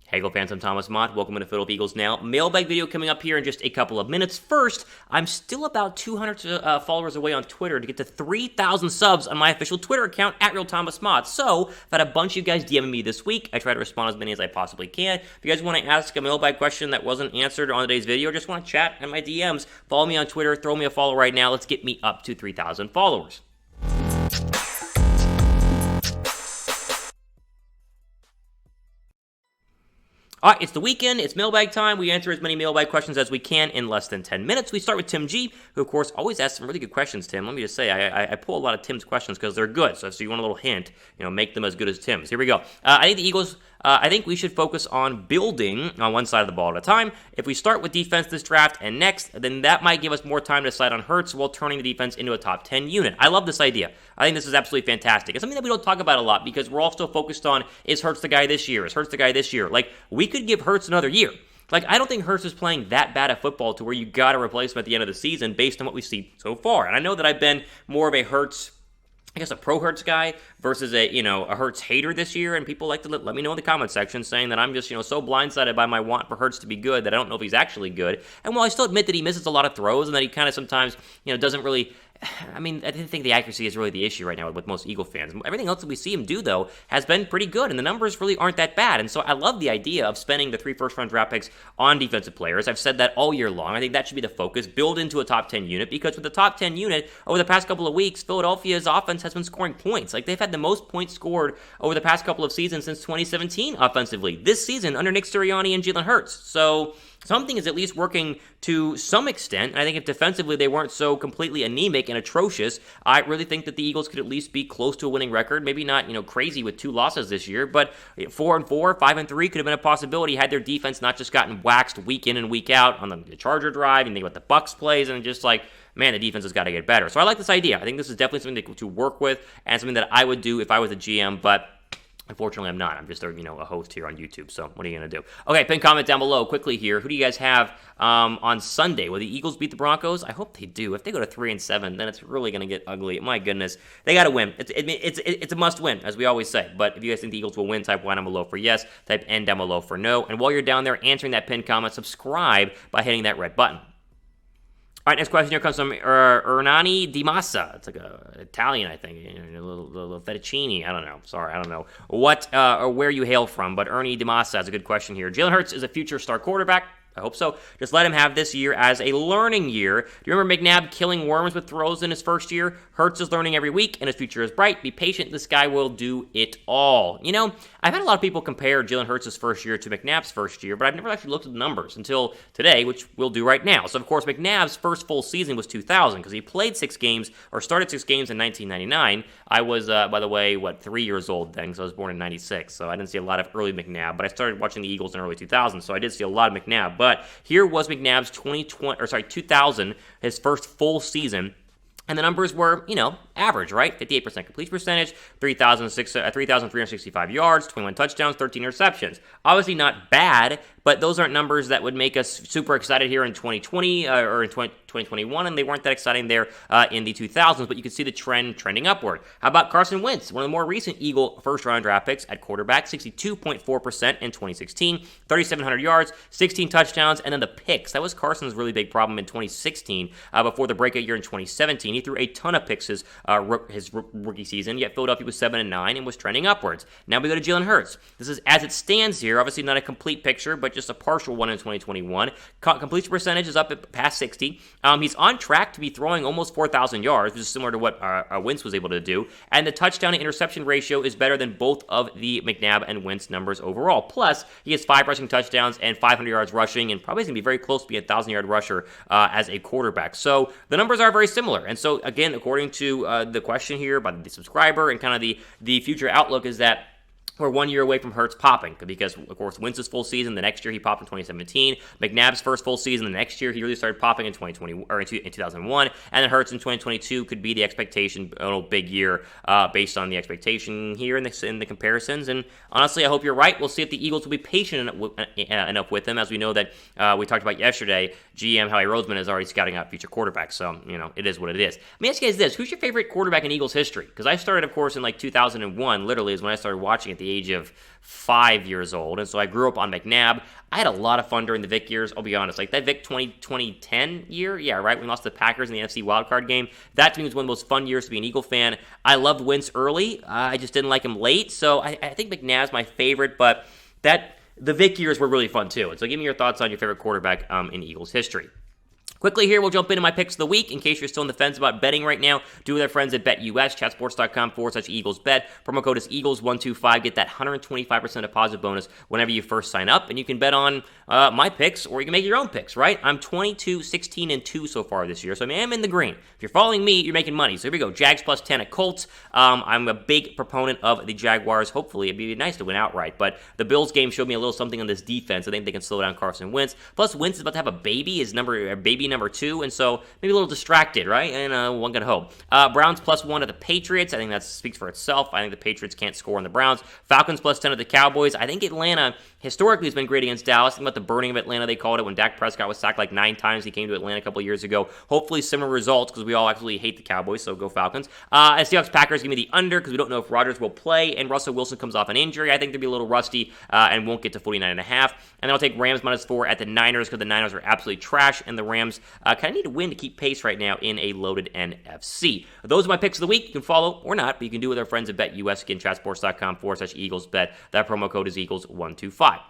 Hey, Eagle fans, I'm Thomas Mott. Welcome to Philadelphia Eagles Now. Mailbag video coming up here in just a couple of minutes. First, I'm still about 200 followers away on Twitter to get to 3,000 subs on my official Twitter account at @RealThomasMott. So, I've had a bunch of you guys DMing me this week. I try to respond as many as I possibly can. If you guys want to ask a mailbag question that wasn't answered on today's video, or just want to chat in my DMs, follow me on Twitter, throw me a follow right now. Let's get me up to 3,000 followers. All right, it's the weekend. It's mailbag time. We answer as many mailbag questions as we can in less than 10 minutes. We start with Tim G, who, of course, always asks some really good questions, Tim. Let me just say, I pull a lot of Tim's questions because they're good. So if you want a little hint, make them as good as Tim's. Here we go. I think the Eagles... I think we should focus on building on one side of the ball at a time. If we start with defense this draft and next, then that might give us more time to decide on Hurts while turning the defense into a top 10 unit. I love this idea. I think this is absolutely fantastic. It's something that we don't talk about a lot because we're all still focused on, is Hurts the guy this year? Is Hurts the guy this year? Like, we could give Hurts another year. Like, I don't think Hurts is playing that bad at football to where you got to replace him at the end of the season based on what we see so far. And I know that I've been more of a Hurts, I guess, a pro-Hurts guy versus a Hurts hater this year, and people like to let me know in the comment section saying that I'm just, so blindsided by my want for Hurts to be good that I don't know if he's actually good. And while I still admit that he misses a lot of throws and that he kind of sometimes, doesn't really... I didn't think the accuracy is really the issue right now with most Eagle fans. Everything else that we see him do, though, has been pretty good, and the numbers really aren't that bad. And so I love the idea of spending the 3 first-round draft picks on defensive players. I've said that all year long. I think that should be the focus. Build into a top 10 unit, because with the top 10 unit, over the past couple of weeks, Philadelphia's offense has been scoring points. Like, they've had the most points scored over the past couple of seasons since 2017 offensively. This season, under Nick Sirianni and Jalen Hurts. So something is at least working to some extent. And I think if defensively they weren't so completely anemic and atrocious, I really think that the Eagles could at least be close to a winning record. Maybe not, crazy with 2 losses this year, but 4-4, 5-3 could have been a possibility had their defense not just gotten waxed week in and week out on the Charger drive. And think about the Bucks plays and just like, man, the defense has got to get better. So I like this idea. I think this is definitely something to work with and something that I would do if I was a GM, but unfortunately, I'm not. I'm just a host here on YouTube, so what are you going to do? Okay, pin comment down below quickly here. Who do you guys have on Sunday? Will the Eagles beat the Broncos? I hope they do. If they go to 3-7, then it's really going to get ugly. My goodness. They got to win. It's a must-win, as we always say. But if you guys think the Eagles will win, type 1 down below for yes, type N down below for no. And while you're down there answering that pin comment, subscribe by hitting that red button. All right, next question here comes from Hernani Di Massa. It's like a Italian, I think, a little fettuccine. I don't know. Sorry, I don't know what or where you hail from, but Ernie Di Massa has a good question here. Jalen Hurts is a future star quarterback. I hope so. Just let him have this year as a learning year. Do you remember McNabb killing worms with throws in his first year? Hurts is learning every week, and his future is bright. Be patient. This guy will do it all. I've had a lot of people compare Jalen Hurts' first year to McNabb's first year, but I've never actually looked at the numbers until today, which we'll do right now. So, of course, McNabb's first full season was 2000 because he played 6 games or started 6 games in 1999. I was, by the way, 3 years old then because I was born in 96, so I didn't see a lot of early McNabb, but I started watching the Eagles in early 2000, so I did see a lot of McNabb. But here was McNabb's 2000, his first full season. And the numbers were, average, right? 58% completion percentage, 3,365 yards, 21 touchdowns, 13 interceptions. Obviously not bad, but those aren't numbers that would make us super excited here in 2020 or in 2021, and they weren't that exciting there in the 2000s, but you can see the trend trending upward. How about Carson Wentz, one of the more recent Eagle first-round draft picks at quarterback, 62.4% in 2016, 3,700 yards, 16 touchdowns, and then the picks. That was Carson's really big problem in 2016 before the breakout year in 2017. He threw a ton of picks his rookie season, yet Philadelphia was 7-9 and was trending upwards. Now we go to Jalen Hurts. This is as it stands here, obviously not a complete picture, but just a partial one in 2021. Completion percentage is up at past 60. He's on track to be throwing almost 4,000 yards, which is similar to what Wentz was able to do. And the touchdown to interception ratio is better than both of the McNabb and Wentz numbers overall. Plus, he has 5 rushing touchdowns and 500 yards rushing, and probably is going to be very close to being a 1,000-yard rusher as a quarterback. So the numbers are very similar. And so, again, according to the question here by the subscriber and kind of the future outlook is that we're 1 year away from Hurts popping because, of course, Wentz's full season, the next year he popped in 2017. McNabb's first full season, the next year he really started popping in 2020 or in 2001, and then Hurts in 2022 could be the expectation, big year based on the expectation here in the comparisons. And honestly, I hope you're right. We'll see if the Eagles will be patient enough with him, as we know that we talked about yesterday. GM Howie Roseman is already scouting out future quarterbacks, so it is what it is. Let me ask you guys this: who's your favorite quarterback in Eagles history? Because I started, of course, in 2001. Literally, is when I started watching it. the age of 5 years old, and so I grew up on McNabb. I had a lot of fun during the Vic years, I'll be honest. Like that Vic 2010 year, yeah, right, we lost to the Packers in the NFC wildcard game. That to me was one of the most fun years to be an Eagle fan. I loved Wentz early. I just didn't like him late, so I think McNabb's my favorite, but the Vic years were really fun too. And so give me your thoughts on your favorite quarterback in Eagles history. Quickly here, we'll jump into my picks of the week. In case you're still on the fence about betting right now, do with our friends at BetUS, chatsports.com/EaglesBet. Promo code is Eagles125. Get that 125% deposit bonus whenever you first sign up. And you can bet on my picks, or you can make your own picks, right? I'm 22, 16, and 2 so far this year, so I mean, I'm in the green. If you're following me, you're making money. So here we go. Jags plus 10 at Colts. I'm a big proponent of the Jaguars. Hopefully, it'd be nice to win outright. But the Bills game showed me a little something on this defense. I think they can slow down Carson Wentz. Plus, Wentz is about to have a baby. His baby number 2, and so maybe a little distracted, right? And one can hope. Browns plus 1 at the Patriots. I think that speaks for itself. I think the Patriots can't score on the Browns. Falcons plus 10 at the Cowboys. I think Atlanta historically has been great against Dallas. Think about the burning of Atlanta, they called it, when Dak Prescott was sacked like 9 times. He came to Atlanta a couple of years ago. Hopefully similar results, because we all actually hate the Cowboys, so go Falcons. As Seahawks-Packers, give me the under, because we don't know if Rodgers will play, and Russell Wilson comes off an injury. I think they'll be a little rusty and won't get to 49.5. And then I'll take Rams minus 4 at the Niners, because the Niners are absolutely trash, and the Rams kind of need to win to keep pace right now in a loaded NFC. Those are my picks of the week. You can follow or not, but you can do it with our friends at BetUS. Again, chatsports.com/EaglesBet. That promo code is Eagles125.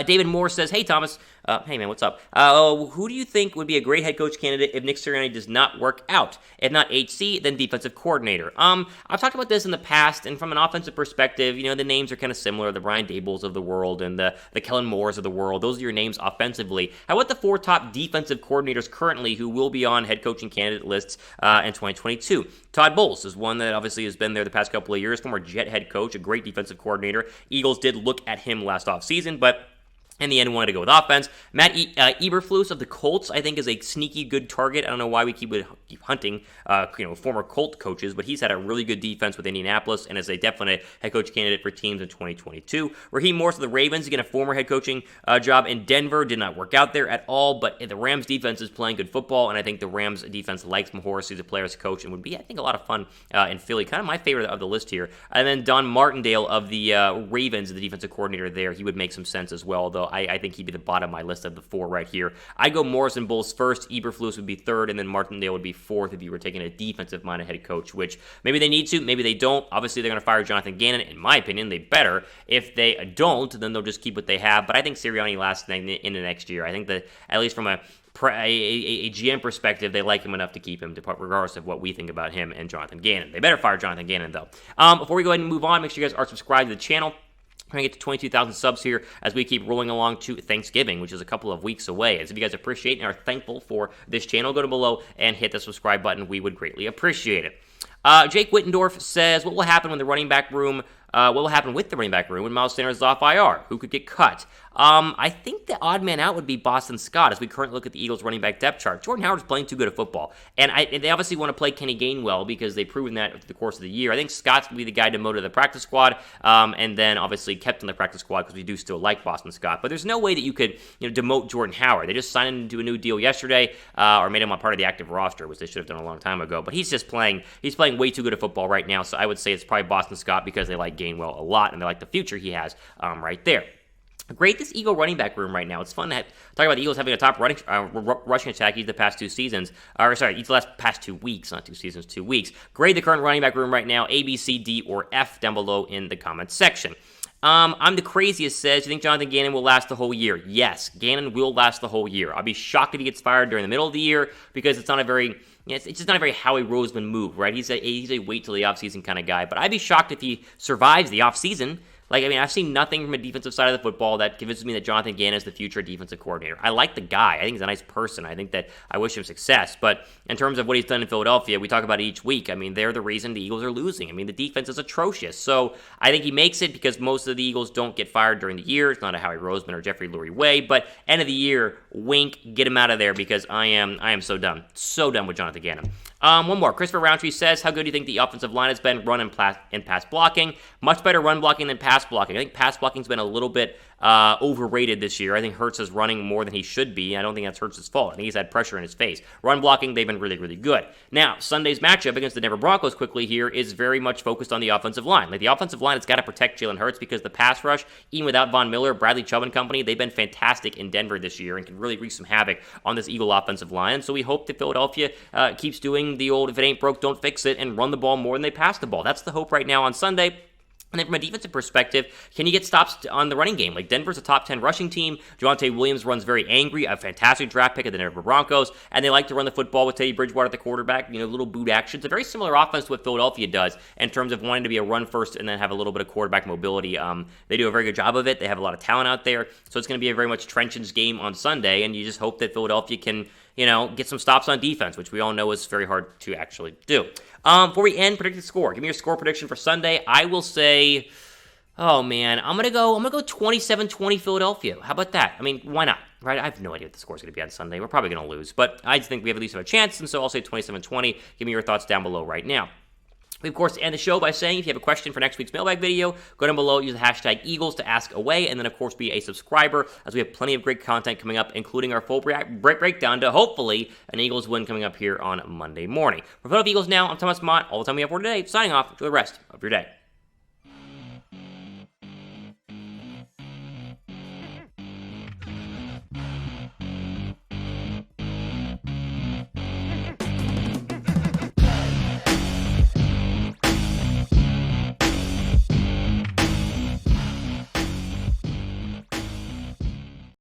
David Moore says, hey, Thomas. Hey, man, what's up? Who do you think would be a great head coach candidate if Nick Sirianni does not work out? If not HC, then defensive coordinator. I've talked about this in the past, and from an offensive perspective, the names are kind of similar. The Brian Dabolls of the world and the Kellen Moores of the world. Those are your names offensively. How about the 4 top defensive coordinators currently who will be on head coaching candidate lists in 2022? Todd Bowles is one that obviously has been there the past couple of years, former Jet head coach, a great defensive coordinator. Eagles did look at him last offseason, but in the end, wanted to go with offense. Matt Eberflus of the Colts, I think, is a sneaky good target. I don't know why we keep hunting, former Colt coaches, but he's had a really good defense with Indianapolis and is a definite head coach candidate for teams in 2022. Raheem Morris of the Ravens, again, a former head coaching job in Denver, did not work out there at all, but the Rams defense is playing good football, and I think the Rams defense likes Morris, who's a player's coach, and would be, I think, a lot of fun in Philly. Kind of my favorite of the list here. And then Don Martindale of the Ravens, the defensive coordinator there, he would make some sense as well, though. I think he'd be the bottom of my list of the 4 right here. I go Morris and Bowles first, Eberflus would be 3rd, and then Martindale would be 4th if you were taking a defensive-minded head coach, which maybe they need to, maybe they don't. Obviously, they're going to fire Jonathan Gannon. In my opinion, they better. If they don't, then they'll just keep what they have. But I think Sirianni lasts into next year. I think that, at least from a GM perspective, they like him enough to keep him, regardless of what we think about him and Jonathan Gannon. They better fire Jonathan Gannon, though. Before we go ahead and move on, make sure you guys are subscribed to the channel. We're going to get to 22,000 subs here as we keep rolling along to Thanksgiving, which is a couple of weeks away. As if you guys appreciate and are thankful for this channel, go to below and hit the subscribe button. We would greatly appreciate it. Jake Wittendorf says, what will happen with the running back room when Miles Sanders is off IR? Who could get cut? I think the odd man out would be Boston Scott as we currently look at the Eagles running back depth chart. Jordan Howard's playing too good at football. And they obviously want to play Kenny Gainwell because they've proven that over the course of the year. I think Scott's going to be the guy demoted to the practice squad and then obviously kept in the practice squad because we do still like Boston Scott. But there's no way that you could demote Jordan Howard. They just signed him to a new deal yesterday or made him a part of the active roster, which they should have done a long time ago. But he's playing way too good at football right now. So I would say it's probably Boston Scott because they like Gainwell a lot and they like the future he has right there. Great, this Eagle running back room right now. It's fun to talk about the Eagles having a top rushing attack each of the past 2 seasons. Each of the past 2 weeks, not 2 seasons, 2 weeks. Grade the current running back room right now, A, B, C, D, or F down below in the comments section. I'm the craziest says, you think Jonathan Gannon will last the whole year? Yes, Gannon will last the whole year. I'll be shocked if he gets fired during the middle of the year because it's not a very... it's just not a very Howie Roseman move, right? He's a wait till the offseason kind of guy. But I'd be shocked if he survives the offseason. I've seen nothing from a defensive side of the football that convinces me that Jonathan Gannon is the future defensive coordinator. I like the guy. I think he's a nice person. I think that I wish him success. But in terms of what he's done in Philadelphia, we talk about it each week. They're the reason the Eagles are losing. The defense is atrocious. So I think he makes it because most of the Eagles don't get fired during the year. It's not a Howie Roseman or Jeffrey Lurie way. But end of the year, wink, get him out of there because I am so done. So done with Jonathan Gannon. One more. Christopher Roundtree says, how good do you think the offensive line has been run and pass blocking? Much better run blocking than pass blocking. I think pass blocking's been a little bit overrated this year. I think Hurts is running more than he should be. I don't think that's Hurts' fault. I think he's had pressure in his face. Run blocking, they've been really, really good. Now, Sunday's matchup against the Denver Broncos quickly here is very much focused on the offensive line. Like, the offensive line has got to protect Jalen Hurts because the pass rush, even without Von Miller, Bradley Chubb and company, they've been fantastic in Denver this year and can really wreak some havoc on this Eagle offensive line. And so we hope that Philadelphia keeps doing the old, if it ain't broke, don't fix it, and run the ball more than they pass the ball. That's the hope right now on Sunday. And then from a defensive perspective, can you get stops on the running game? Like, Denver's a top 10 rushing team. Javonte Williams runs very angry, a fantastic draft pick of the Denver Broncos, and they like to run the football with Teddy Bridgewater at the quarterback, little boot action. It's a very similar offense to what Philadelphia does in terms of wanting to be a run first and then have a little bit of quarterback mobility. They do a very good job of it. They have a lot of talent out there, so it's going to be a very much trenches game on Sunday, and you just hope that Philadelphia can get some stops on defense, which we all know is very hard to actually do. Before we end, predict the score. Give me your score prediction for Sunday. I will say, oh man, I'm gonna go 27-20 Philadelphia. How about that? I mean, why not? Right? I have no idea what the score is going to be on Sunday. We're probably going to lose, but I just think we have at least have a chance, and so I'll say 27-20. Give me your thoughts down below right now. We, of course, end the show by saying if you have a question for next week's mailbag video, go down below, use the hashtag Eagles to ask away, and then, of course, be a subscriber, as we have plenty of great content coming up, including our full breakdown to, hopefully, an Eagles win coming up here on Monday morning. For Philadelphia Eagles now, I'm Thomas Mott. All the time we have for today. Signing off. Enjoy the rest of your day.